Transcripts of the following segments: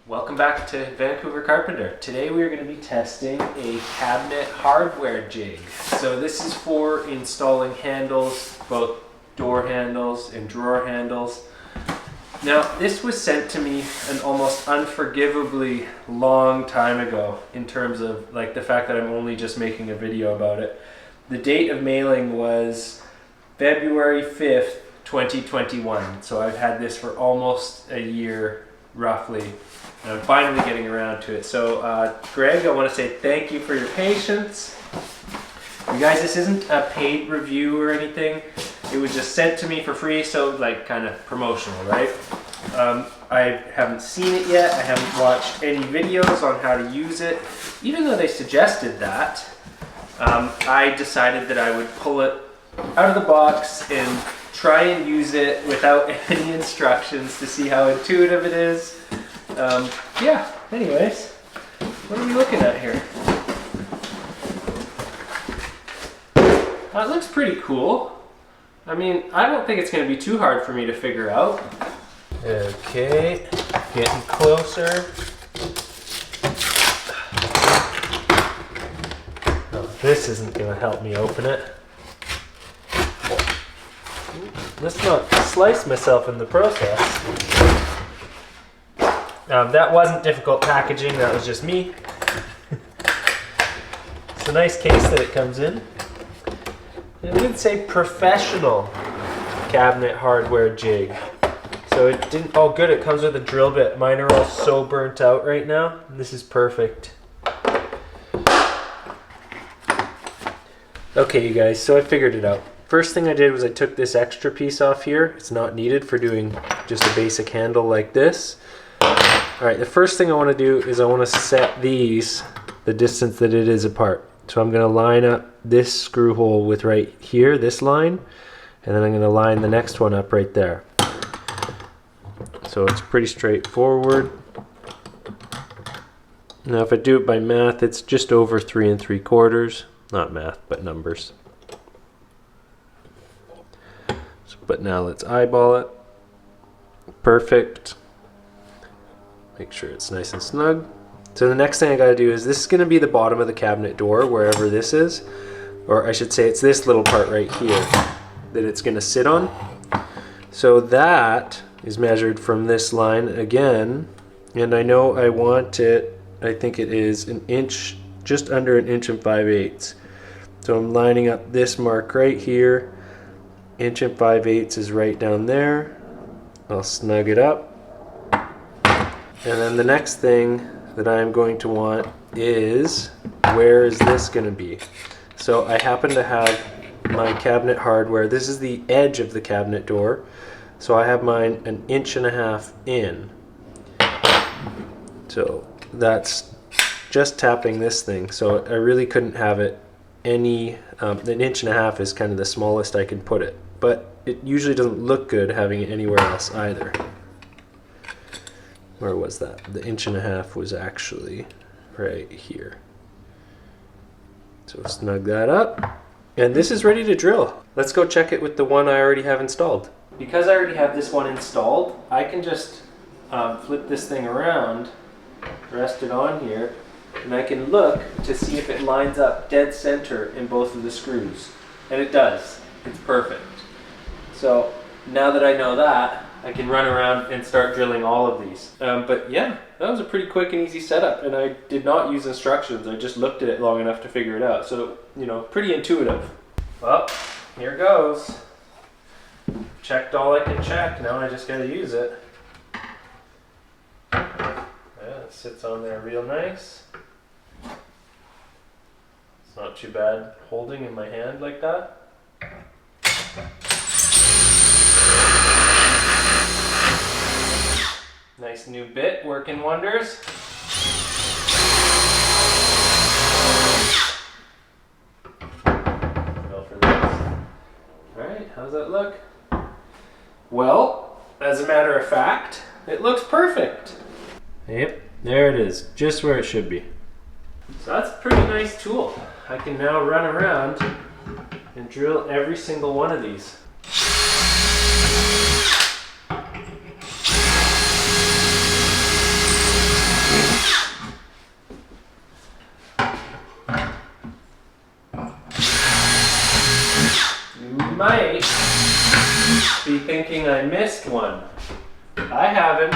Welcome back to Vancouver Carpenter. Today we are going to be testing a cabinet hardware jig. So this is for installing handles, both door handles and drawer handles. Now this was sent to me an almost unforgivably long time ago in terms of like the fact that I'm only just making a video about it. The date of mailing was February 5th, 2021. So I've had this for almost a year roughly. And I'm finally getting around to it. So Greg, I want to say thank you for your patience. You guys, this isn't a paid review or anything. It was just sent to me for free, so like kind of promotional, right? I haven't seen it yet. I haven't watched any videos on how to use it. Even though they suggested that, I decided that I would pull it out of the box and try and use it without any instructions to see how intuitive it is. Yeah, anyways, what are we looking at here? It looks pretty cool. I mean, I don't think it's going to be too hard for me to figure out. Okay, getting closer. Oh, this isn't going to help me open it. Let's not slice myself in the process. That wasn't difficult packaging, that was just me. It's a nice case that it comes in. It did say professional cabinet hardware jig. So it didn't, oh good, it comes with a drill bit. Mine are all so burnt out right now. This is perfect. Okay you guys, so I figured it out. First thing I did was I took this extra piece off here. It's not needed for doing just a basic handle like this. Alright, the first thing I want to do is I want to set these the distance that it is apart. So I'm going to line up this screw hole with right here, this line, and then I'm going to line the next one up right there. So it's pretty straightforward. Now if I do it by math, it's just over 3 3/4. Not math, but numbers. So, but now let's eyeball it. Perfect. Make sure it's nice and snug. So the next thing I gotta do is this is gonna be the bottom of the cabinet door, wherever this is. Or I should say it's this little part right here that it's gonna sit on. So that is measured from this line again. And I know I want it, I think it is an inch, just under 1 5/8. So I'm lining up this mark right here. 1 5/8 is right down there. I'll snug it up. And then the next thing that I'm going to want is, where is this going to be? So I happen to have my cabinet hardware. This is the edge of the cabinet door. So I have mine 1.5 inches in. So that's just tapping this thing. So I really couldn't have it any, 1.5 inches is kind of the smallest I can put it. But it usually doesn't look good having it anywhere else either. Where was that? The 1.5 inches was actually right here. So snug that up. And this is ready to drill. Let's go check it with the one I already have installed. Because I already have this one installed, I can just flip this thing around, rest it on here, and I can look to see if it lines up dead center in both of the screws. And it does. It's perfect. So now that I know that, I can run around and start drilling all of these. But yeah, that was a pretty quick and easy setup, and I did not use instructions. I just looked at it long enough to figure it out. So, you know, pretty intuitive. Well, here goes. Checked all I can check. Now I just gotta use it. Yeah, it sits on there real nice. It's not too bad holding in my hand like that. Nice new bit, working wonders. Go for this. Alright, how's that look? Well, as a matter of fact, it looks perfect. Yep, there it is, just where it should be. So that's a pretty nice tool. I can now run around and drill every single one of these. thinking I missed one. I haven't.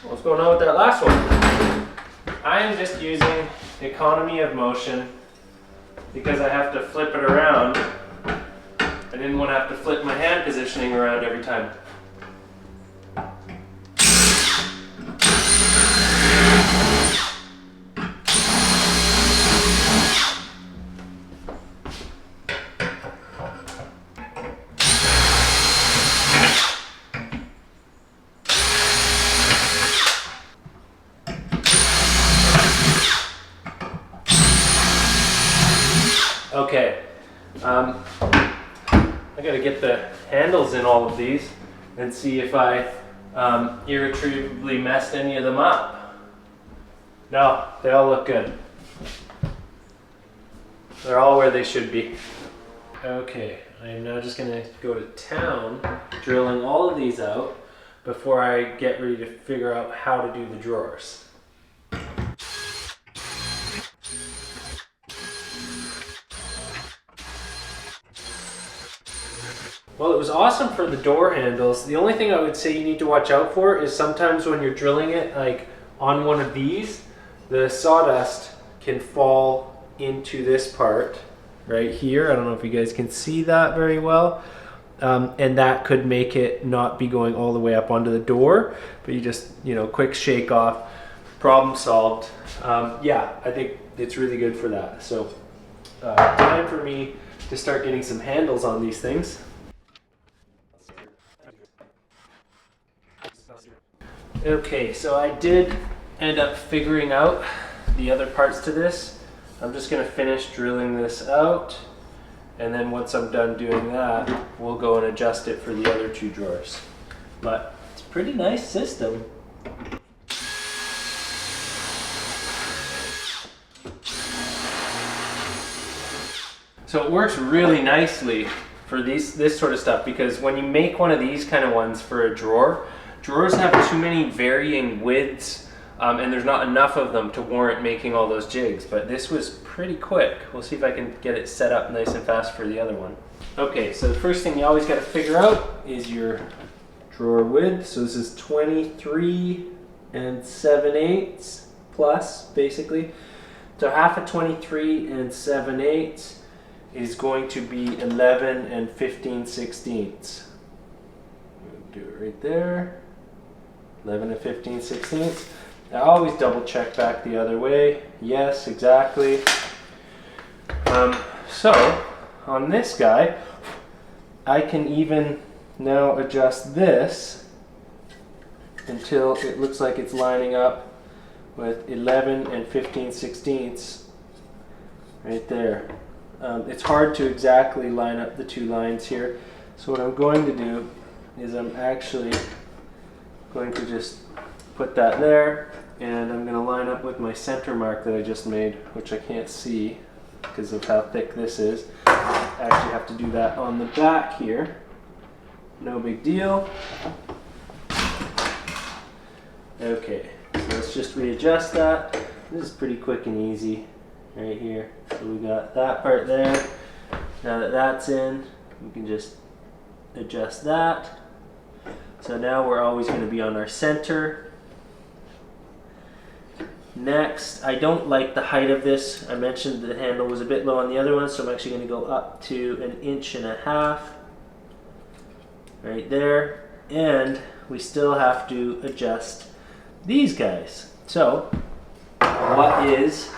What's going on with that last one? I'm just using economy of motion because I have to flip it around. I didn't want to have to flip my hand positioning around every time. Okay, I gotta get the handles in all of these and see if I irretrievably messed any of them up. No, they all look good. They're all where they should be. Okay, I'm now just gonna go to town drilling all of these out before I get ready to figure out how to do the drawers. Well, it was awesome for the door handles. The only thing I would say you need to watch out for is sometimes when you're drilling it, like on one of these, the sawdust can fall into this part right here. I don't know if you guys can see that very well. And that could make it not be going all the way up onto the door, but you just, quick shake off, problem solved. Yeah, I think it's really good for that. So time for me to start getting some handles on these things. Okay, so I did end up figuring out the other parts to this. I'm just going to finish drilling this out, and then once I'm done doing that, we'll go and adjust it for the other two drawers. But it's a pretty nice system. So it works really nicely for this sort of stuff, because when you make one of these kind of ones for a drawer, drawers have too many varying widths, and there's not enough of them to warrant making all those jigs, but this was pretty quick. We'll see if I can get it set up nice and fast for the other one. Okay, so the first thing you always got to figure out is your drawer width. So this is 23 7/8 plus, basically. So half of 23 7/8 is going to be 11 15/16. Do it right there. 11 15/16. I always double check back the other way. Yes, exactly. So on this guy, I can even now adjust this until it looks like it's lining up with 11 15/16 right there. It's hard to exactly line up the two lines here. So what I'm going to do is I'm actually going to just put that there, and I'm going to line up with my center mark that I just made, which I can't see because of how thick this is. I actually have to do that on the back here. No big deal. Okay, so let's just readjust that. This is pretty quick and easy right here. So we got that part there. Now that that's in, we can just adjust that. So now we're always going to be on our center. Next, I don't like the height of this. I mentioned the handle was a bit low on the other one, so I'm actually going to go up to 1.5 inches right there. And we still have to adjust these guys. So what is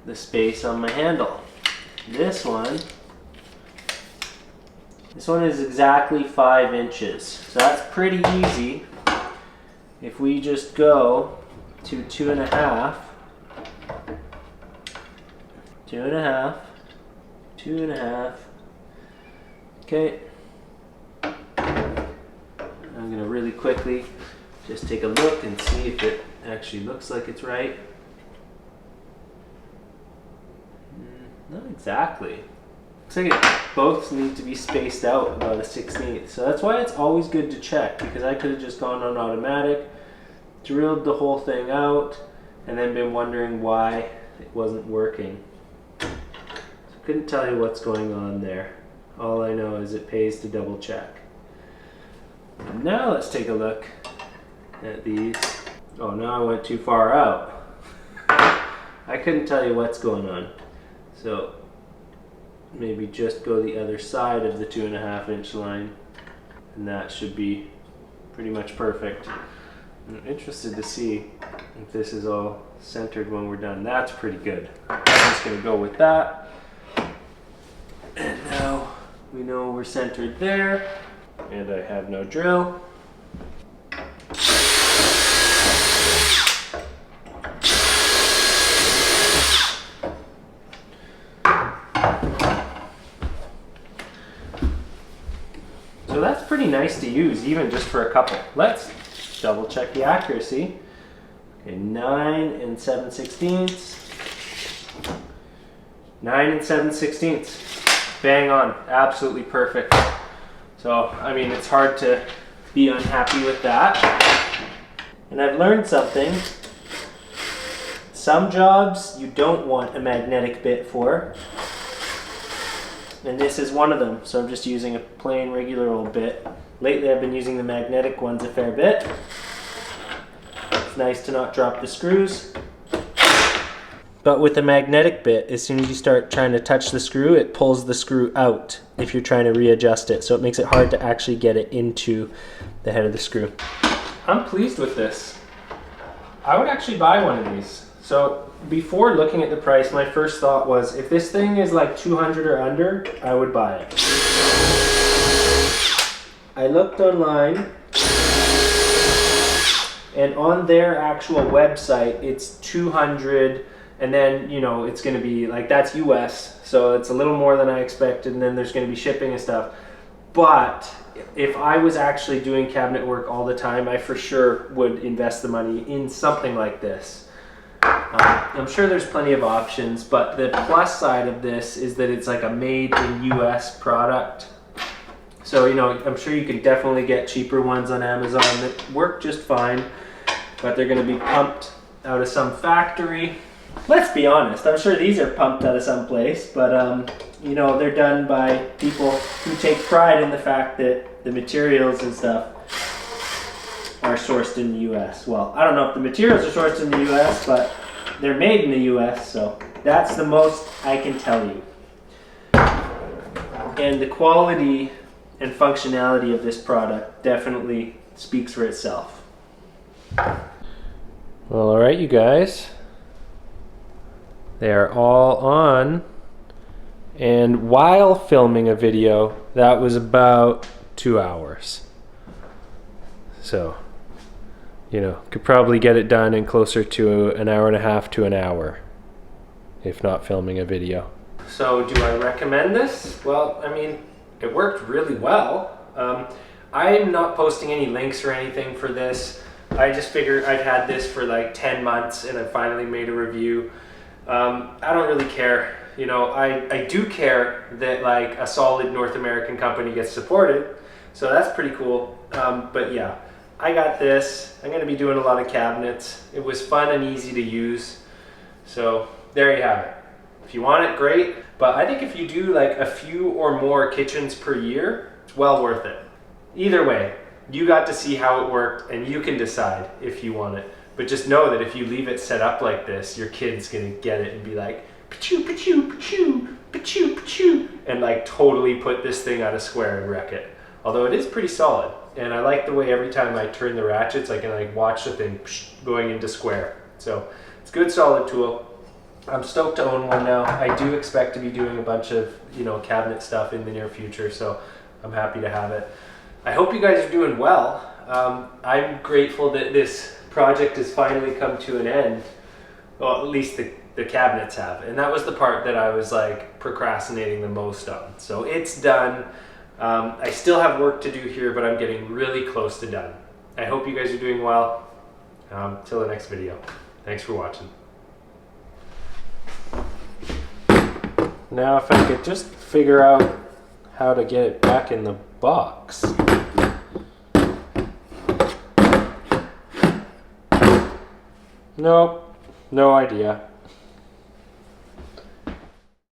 the space on my handle? This one is exactly 5 inches. So that's pretty easy. If we just go to 2.5, 2.5, 2.5. Okay. I'm gonna really quickly just take a look and see if it actually looks like it's right. Not exactly. Looks like it both need to be spaced out about 1/16. So that's why it's always good to check, because I could have just gone on automatic drilled the whole thing out and then been wondering why it wasn't working. So couldn't tell you what's going on there. All I know is it pays to double check. And now let's take a look at these. Oh, now I went too far out. I couldn't tell you what's going on. So maybe just go the other side of the 2.5 inch line, and that should be pretty much perfect. I'm interested to see if this is all centered when we're done. That's pretty good. I'm just gonna go with that. And now we know we're centered there, and I have no drill. So that's pretty nice to use, even just for a couple. Let's double check the accuracy. Okay, 9 7/16. 9 7/16. Bang on, absolutely perfect. So, I mean, it's hard to be unhappy with that. And I've learned something. Some jobs you don't want a magnetic bit for. And this is one of them. So I'm just using a plain regular old bit. Lately I've been using the magnetic ones a fair bit. It's nice to not drop the screws. But with a magnetic bit, as soon as you start trying to touch the screw, it pulls the screw out if you're trying to readjust it. So it makes it hard to actually get it into the head of the screw. I'm pleased with this. I would actually buy one of these. So before looking at the price, my first thought was, if this thing is like 200 or under, I would buy it. I looked online, and on their actual website, it's 200, and then, you know, it's gonna be like, that's US, so it's a little more than I expected, and then there's gonna be shipping and stuff. But if I was actually doing cabinet work all the time, I for sure would invest the money in something like this. I'm sure there's plenty of options, but the plus side of this is that it's like a made in US product. So, you know, I'm sure you can definitely get cheaper ones on Amazon that work just fine, but they're going to be pumped out of some factory. Let's be honest, I'm sure these are pumped out of some place, but you know, they're done by people who take pride in the fact that the materials and stuff are sourced in the US. Well, I don't know if the materials are sourced in the US, but they're made in the US, so that's the most I can tell you. And the quality and functionality of this product definitely speaks for itself. Well, all right, you guys. They are all on. And while filming a video, that was about 2 hours. So, you know, could probably get it done in closer to an hour and a half to an hour, if not filming a video. So do I recommend this? Well, I mean, it worked really well. I'm not posting any links or anything for this. I just figured I'd had this for like 10 months and I finally made a review. I don't really care. You know, I do care that like a solid North American company gets supported. So that's pretty cool. But yeah, I got this. I'm going to be doing a lot of cabinets. It was fun and easy to use. So there you have it. If you want it, great. But I think if you do like a few or more kitchens per year, it's well worth it. Either way, you got to see how it worked and you can decide if you want it. But just know that if you leave it set up like this, your kid's going to get it and be like, pa-choo, pa-choo, pa-choo, pa-choo, pa-choo, and like totally put this thing out of square and wreck it. Although it is pretty solid. And I like the way every time I turn the ratchets, I can like watch the thing going into square. So it's a good solid tool. I'm stoked to own one now. I do expect to be doing a bunch of, you know, cabinet stuff in the near future, so I'm happy to have it. I hope you guys are doing well. I'm grateful that this project has finally come to an end. Well, at least the cabinets have. And that was the part that I was like procrastinating the most on. So it's done. I still have work to do here, but I'm getting really close to done. I hope you guys are doing well. Till the next video. Thanks for watching. Now if I could just figure out how to get it back in the box. Nope, no idea.